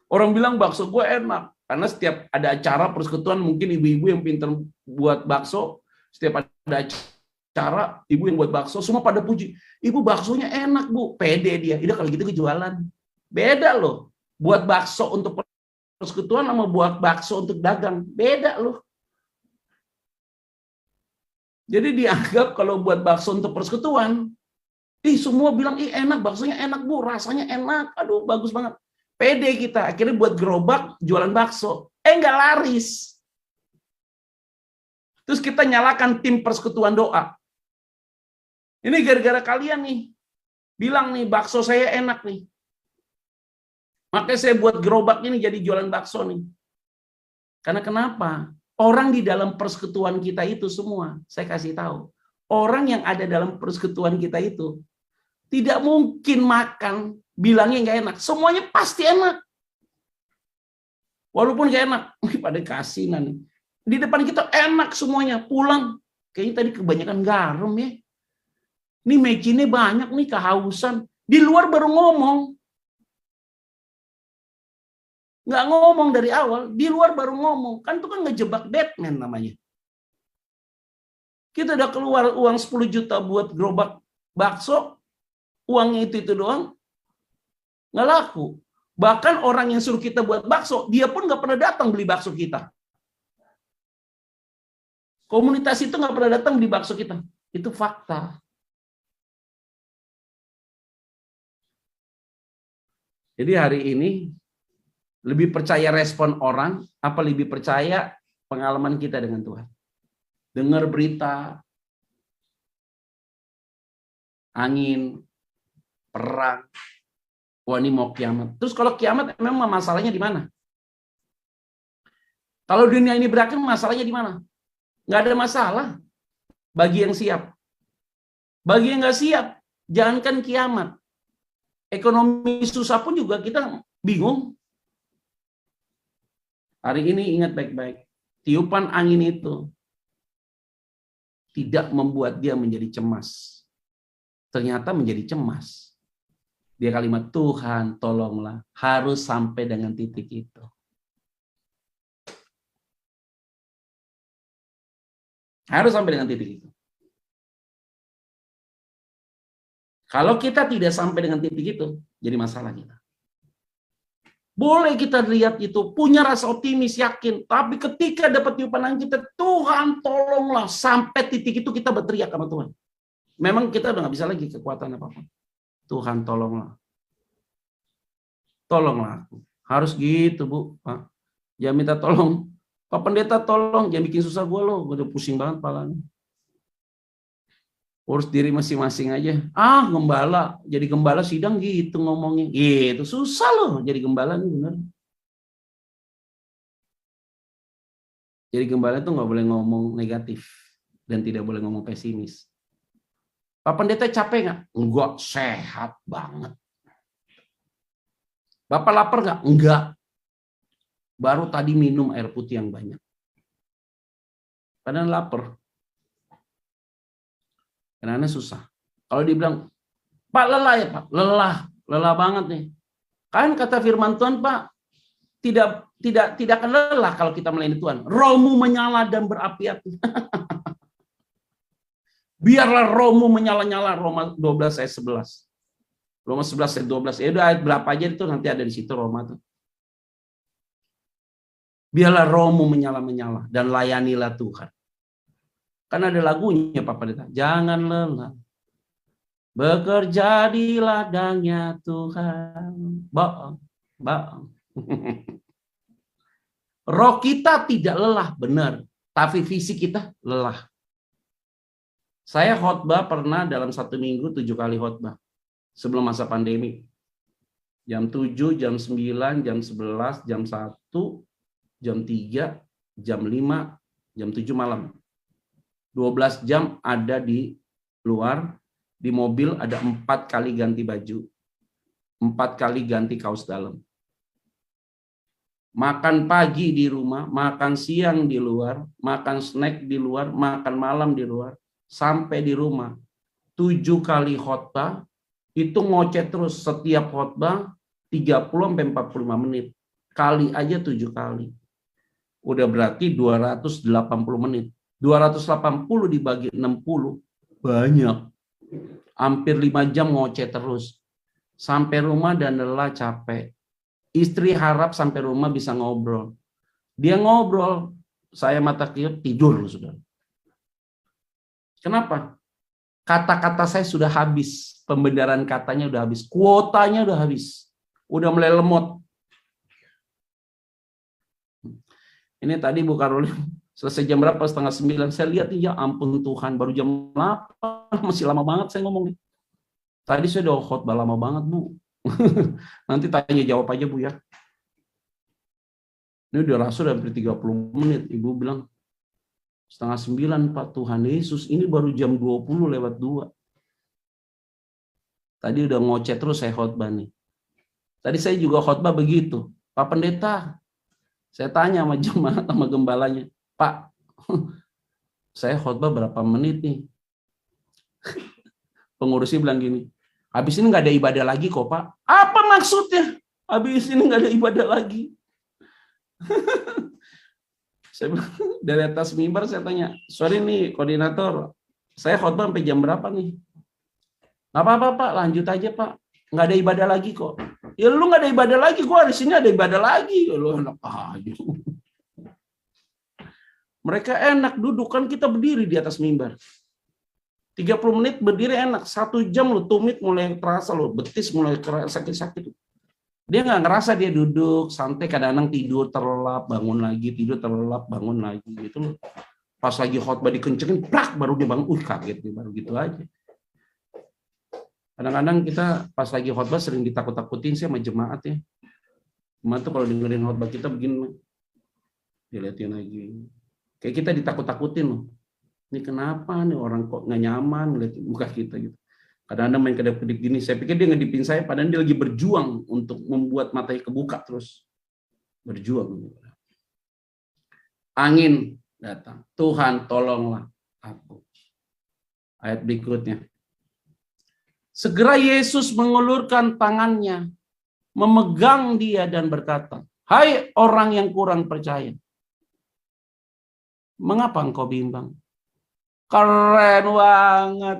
Orang bilang bakso gue enak. Karena setiap ada acara persekutuan, mungkin ibu-ibu yang pintar buat bakso, setiap ada acara, ibu yang buat bakso, semua pada puji. Ibu baksonya enak, Bu. Pede dia. Udah kalau gitu kejualan. Beda loh. Buat bakso untuk persekutuan sama buat bakso untuk dagang. Beda loh. Jadi dianggap kalau buat bakso untuk persekutuan, semua bilang, enak, baksonya enak, Bu. Rasanya enak. Aduh, bagus banget. Pede kita. Akhirnya buat gerobak, jualan bakso. Nggak laris. Terus kita nyalakan tim persekutuan doa. Ini gara-gara kalian nih. Bilang nih, bakso saya enak nih. Makanya saya buat gerobak ini jadi jualan bakso nih. Karena kenapa? Orang di dalam persekutuan kita itu semua, saya kasih tahu. Orang yang ada dalam persekutuan kita itu, tidak mungkin makan, bilangnya nggak enak. Semuanya pasti enak. Walaupun nggak enak, pada kasihan nih. Di depan kita enak semuanya, pulang. Kayaknya tadi kebanyakan garam ya. Ini mecinnya banyak nih, kehausan. Di luar baru ngomong. Nggak ngomong dari awal, di luar baru ngomong. Kan itu kan ngejebak Batman namanya. Kita udah keluar uang 10 juta buat gerobak bakso, uangnya itu doang, nggak laku. Bahkan orang yang suruh kita buat bakso, dia pun nggak pernah datang beli bakso kita. Komunitas itu nggak pernah datang beli bakso kita. Itu fakta. Jadi hari ini, lebih percaya respon orang, apa lebih percaya pengalaman kita dengan Tuhan? Dengar berita, angin, perang, wah ini mau kiamat. Terus kalau kiamat memang masalahnya di mana? Kalau dunia ini berakhir masalahnya di mana? Nggak ada masalah bagi yang siap. Bagi yang nggak siap, jangankan kiamat. Ekonomi susah pun juga kita bingung. Hari ini ingat baik-baik, tiupan angin itu tidak membuat dia menjadi cemas. Ternyata menjadi cemas. Dia kalimat, Tuhan tolonglah, harus sampai dengan titik itu. Harus sampai dengan titik itu. Kalau kita tidak sampai dengan titik itu, jadi masalah kita. Boleh kita lihat itu, punya rasa optimis, yakin. Tapi ketika dapat tiupan angin kita, Tuhan tolonglah. Sampai titik itu kita berteriak sama Tuhan. Memang kita udah nggak bisa lagi kekuatan apapun. Tuhan tolonglah. Tolonglah aku. Harus gitu, Bu. Pak. Jangan minta tolong. Pak Pendeta tolong, jangan bikin susah gue loh. Gue udah pusing banget palanya. Urus diri masing-masing aja. Gembala. Jadi gembala sidang gitu ngomongnya. Gitu. Susah loh jadi gembala nih bener. Jadi gembala itu nggak boleh ngomong negatif. Dan tidak boleh ngomong pesimis. Pak Pendeta capek nggak? Enggak. Sehat banget. Bapak lapar nggak? Enggak. Baru tadi minum air putih yang banyak. Padahal lapar. Karena susah. Kalau dibilang, Pak lelah ya Pak, lelah banget nih. Kan kata firman Tuhan Pak, tidak akan lelah kalau kita melayani Tuhan. Rohmu menyala dan berapi-api. Biarlah rohmu menyala-nyala. Roma 12 ayat 11. Roma 11 ayat 12. Ya udah ayat berapa aja itu nanti ada di situ Roma tuh. Biarlah rohmu menyala-menyala dan layanilah Tuhan. Kan ada lagunya Pak Pendeta, jangan lelah bekerja di ladangnya Tuhan. Bohong. Roh kita tidak lelah, benar. Tapi fisik kita lelah. Saya khotbah pernah dalam 1 minggu 7 kali khotbah. Sebelum masa pandemi. Jam 7, jam 9, jam 11, jam 1, jam 3, jam 5, jam 7 malam. 12 jam ada di luar. Di mobil ada 4 kali ganti baju. 4 kali ganti kaos dalam. Makan pagi di rumah, makan siang di luar, makan snack di luar, makan malam di luar, sampai di rumah. 7 kali khotbah, itu ngoceh terus setiap khotbah 30-45 menit. Kali aja 7 kali. Udah berarti 280 menit. 280 dibagi 60, banyak. Hampir 5 jam ngoceh terus. Sampai rumah dan lelah capek. Istri harap sampai rumah bisa ngobrol. Dia ngobrol, saya mata kilat tidur, saudara. Kenapa? Kata-kata saya sudah habis, pembenaran katanya udah habis, kuotanya udah habis, udah mulai lemot. Ini tadi Bu Karolin selesai jam berapa? 8:30. Saya lihat ya ampun Tuhan, baru jam 8, masih lama banget saya ngomong nih. Tadi saya udah khotbah lama banget Bu. Nanti tanya jawab aja Bu ya. Ini udah rasul hampir 30 menit. Ibu bilang 8:30 Pak, Tuhan Yesus, ini baru jam 20:02. Tadi udah ngoceh terus saya khotbah nih. Tadi saya juga khotbah begitu. Pak Pendeta, saya tanya sama jemaat sama gembalanya, Pak, saya khotbah berapa menit nih? Pengurusnya bilang gini, habis ini nggak ada ibadah lagi kok Pak. Apa maksudnya? Habis ini nggak ada ibadah lagi. Saya dari atas mimbar saya tanya, sorry nih koordinator, saya khotbah sampai jam berapa nih? Nggak apa-apa Pak, lanjut aja Pak. Nggak ada ibadah lagi kok. Ya lu nggak ada ibadah lagi, gua di sini ada ibadah lagi. Lu enak aja. Mereka enak duduk, kan kita berdiri di atas mimbar. 30 menit berdiri enak, 1 jam lo tumit mulai terasa lo, betis mulai sakit-sakit. Dia nggak ngerasa, dia duduk santai, kadang-kadang tidur terlelap, bangun lagi, tidur terlelap, bangun lagi gitu loh. Pas lagi khotbah dikencengin, plak baru dia bangun, kaget nih, baru gitu aja. Kadang-kadang kita pas lagi khotbah sering ditakut-takutin sih sama jemaat ya. Jemaat tuh kalau dengerin khotbah kita begini, dilihatin lagi. Kayak kita ditakut-takutin loh. Ini kenapa nih orang kok nggak nyaman ngeliat muka kita gitu. Kadang-kadang main kedip-kedip gini, saya pikir dia ngedipin saya, padahal dia lagi berjuang untuk membuat matanya kebuka terus. Berjuang. Angin datang. Tuhan tolonglah aku. Ayat berikutnya. Segera Yesus mengulurkan tangannya, memegang dia dan berkata, hai orang yang kurang percaya. Mengapa engkau bimbang? Keren banget.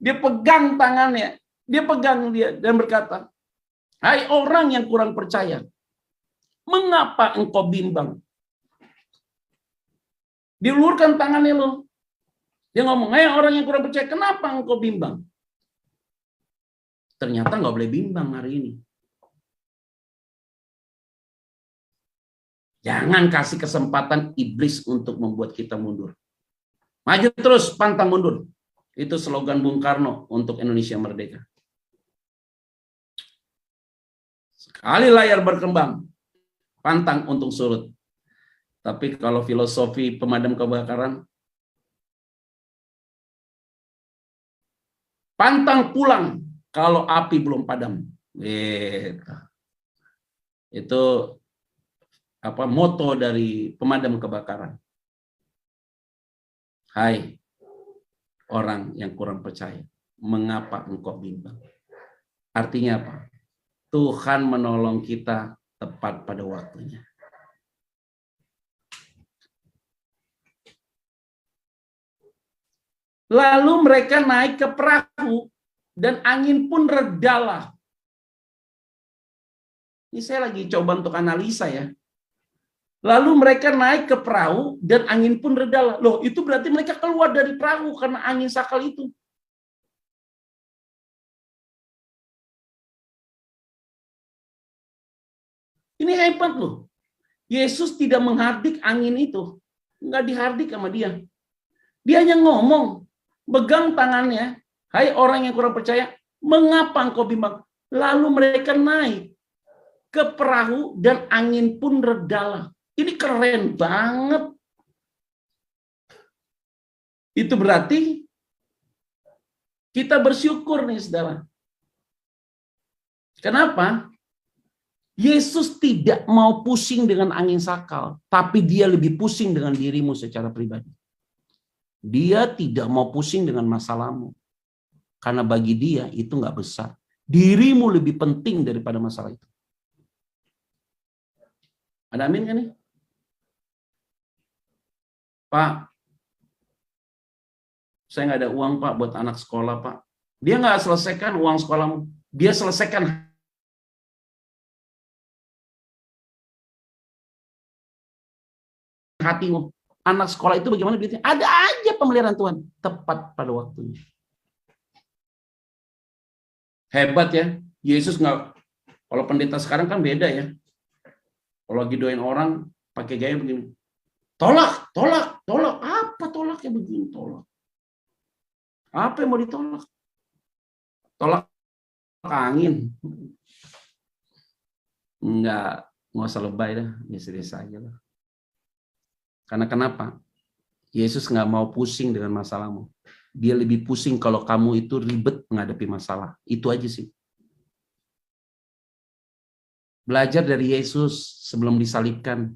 Dia pegang tangannya, dia pegang dia dan berkata, hai orang yang kurang percaya, mengapa engkau bimbang? Diulurkan tangannya lo. Dia ngomong, hai orang yang kurang percaya, kenapa engkau bimbang? Ternyata nggak boleh bimbang hari ini. Jangan kasih kesempatan iblis untuk membuat kita mundur. Maju terus, pantang mundur. Itu slogan Bung Karno untuk Indonesia Merdeka. Sekali layar berkembang, pantang untuk surut. Tapi kalau filosofi pemadam kebakaran, pantang pulang kalau api belum padam. Itu moto dari pemadam kebakaran. Hai orang yang kurang percaya, mengapa engkau bimbang? Artinya apa? Tuhan menolong kita tepat pada waktunya. Lalu mereka naik ke perahu dan angin pun redalah. Ini saya lagi coba untuk analisa ya. Lalu mereka naik ke perahu dan angin pun redalah. Loh, itu berarti mereka keluar dari perahu karena angin sakal itu. Ini hebat loh. Yesus tidak menghardik angin itu. Nggak dihardik sama dia. Dia hanya ngomong, pegang tangannya, hai orang yang kurang percaya, mengapa engkau bimbang? Lalu mereka naik ke perahu dan angin pun redalah. Ini keren banget. Itu berarti kita bersyukur nih, saudara. Kenapa? Yesus tidak mau pusing dengan angin sakal, tapi dia lebih pusing dengan dirimu secara pribadi. Dia tidak mau pusing dengan masalahmu, karena bagi dia itu nggak besar. Dirimu lebih penting daripada masalah itu. Ada amin kan nih? Pak, saya nggak ada uang Pak buat anak sekolah Pak. Dia nggak selesaikan uang sekolahmu, dia selesaikan hatimu. Anak sekolah itu bagaimana duitnya? Ada aja pemeliharaan Tuhan, tepat pada waktunya. Hebat ya, Yesus nggak. Kalau pendeta sekarang kan beda ya. Kalau lagi doain orang pakai gaya begini, tolak, tolak, tolak. Apa tolaknya begini? Tolak. Apa yang mau ditolak? Tolak angin. Nggak usah lebay dah, biasa-biasa aja lah. Karena kenapa? Yesus nggak mau pusing dengan masalahmu. Dia lebih pusing kalau kamu itu ribet menghadapi masalah. Itu aja sih. Belajar dari Yesus sebelum disalibkan.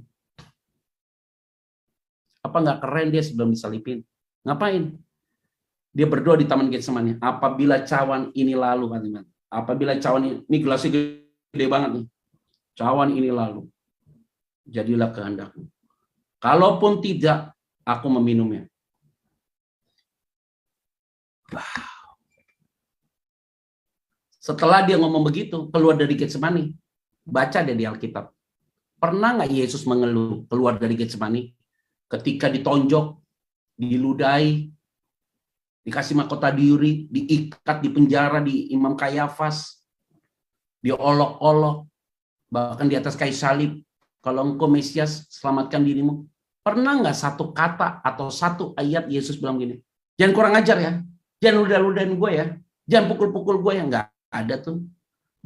Apa nggak keren dia sebelum disalibin? Ngapain? Dia berdoa di Taman Getsemani. Apabila cawan ini lalu, apabila cawan ini gelasnya gede banget nih. Cawan ini lalu. Jadilah kehendakmu. Kalaupun tidak, aku meminumnya. Wow. Setelah dia ngomong begitu, keluar dari Getsemani. Baca deh di Alkitab. Pernah nggak Yesus mengeluh keluar dari Getsemani? Ketika ditonjok, diludahi, dikasih mahkota duri, diikat di penjara di Imam Kayafas, diolok-olok, bahkan di atas kayu salib. Kalau engkau Mesias, selamatkan dirimu. Pernah nggak satu kata atau satu ayat Yesus bilang gini, jangan kurang ajar ya, jangan ludah-ludahin gue ya, jangan pukul-pukul gue ya, nggak ada tuh.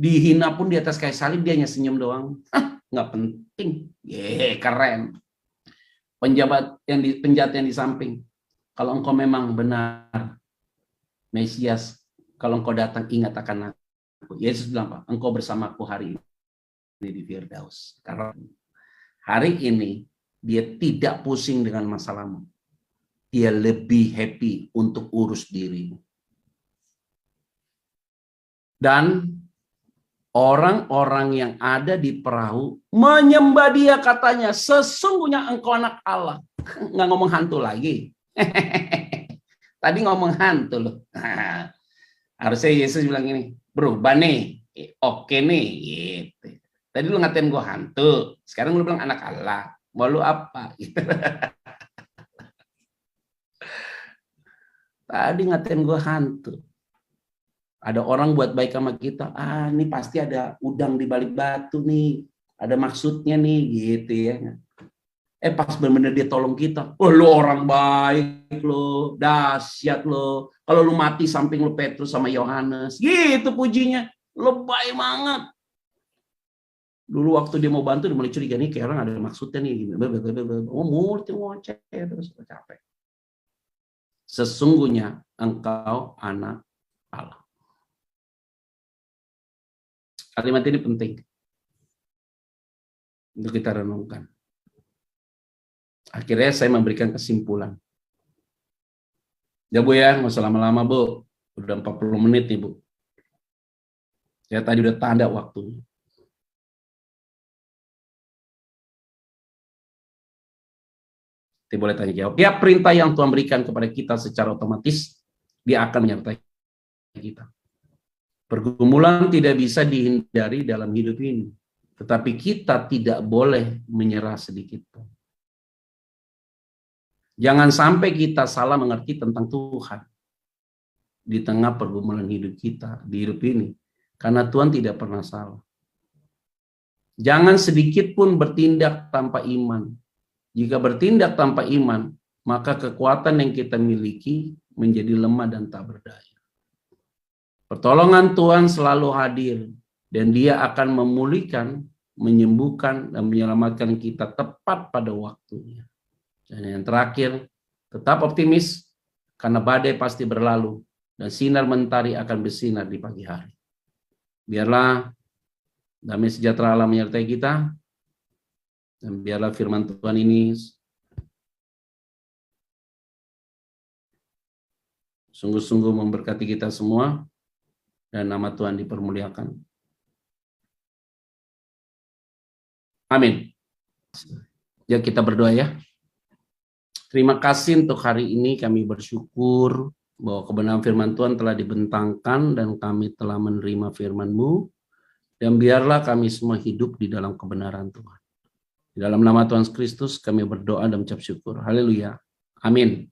Dihina pun di atas kayu salib dia hanya senyum doang. Nggak penting. Keren. Penjahat yang di samping. Kalau engkau memang benar Mesias, kalau engkau datang ingat akan aku. Yesus bilang apa? Engkau bersamaku hari ini di Firdaus. Karena hari ini dia tidak pusing dengan masalahmu. Dia lebih happy untuk urus diri. Dan orang-orang yang ada di perahu menyembah dia, katanya, sesungguhnya engkau anak Allah. Nggak ngomong hantu lagi. Tadi ngomong hantu loh. Harusnya Yesus bilang gini, berubah nih, oke nih. Gitu. Tadi lu ngatain gue hantu, sekarang lu bilang anak Allah. Mau lu apa? Gitu. Tadi ngatain gue hantu. Ada orang buat baik sama kita, ini pasti ada udang di balik batu nih, ada maksudnya nih, gitu ya. Pas benar-benar dia tolong kita, lu orang baik lo, dahsyat lo. Kalau lu mati samping lu Petrus sama Yohanes, gitu pujinya, lebay banget. Dulu waktu dia mau bantu, dia mulai curiga nih, kayak orang ada maksudnya nih. Mulut ngoceh, terus capek. Sesungguhnya engkau anak Allah. Kalimat ini penting untuk kita renungkan. Akhirnya saya memberikan kesimpulan. Ya Bu ya, nggak usah lama-lama Bu. Udah 40 menit nih Bu. Ya tadi udah tanda waktunya. Kita boleh tanya jawab. Ya, perintah yang Tuhan berikan kepada kita secara otomatis, dia akan menyertai kita. Pergumulan tidak bisa dihindari dalam hidup ini. Tetapi kita tidak boleh menyerah sedikit pun. Jangan sampai kita salah mengerti tentang Tuhan di tengah pergumulan hidup kita, di hidup ini. Karena Tuhan tidak pernah salah. Jangan sedikit pun bertindak tanpa iman. Jika bertindak tanpa iman, maka kekuatan yang kita miliki menjadi lemah dan tak berdaya. Pertolongan Tuhan selalu hadir, dan Dia akan memulihkan, menyembuhkan, dan menyelamatkan kita tepat pada waktunya. Dan yang terakhir, tetap optimis, karena badai pasti berlalu, dan sinar mentari akan bersinar di pagi hari. Biarlah damai sejahtera Allah menyertai kita, dan biarlah firman Tuhan ini sungguh-sungguh memberkati kita semua, dan nama Tuhan dipermuliakan. Amin. Ya, kita berdoa ya. Terima kasih untuk hari ini, kami bersyukur bahwa kebenaran firman Tuhan telah dibentangkan dan kami telah menerima firman-Mu, dan biarlah kami semua hidup di dalam kebenaran Tuhan. Di dalam nama Tuhan Kristus kami berdoa dan mengucap syukur. Haleluya. Amin.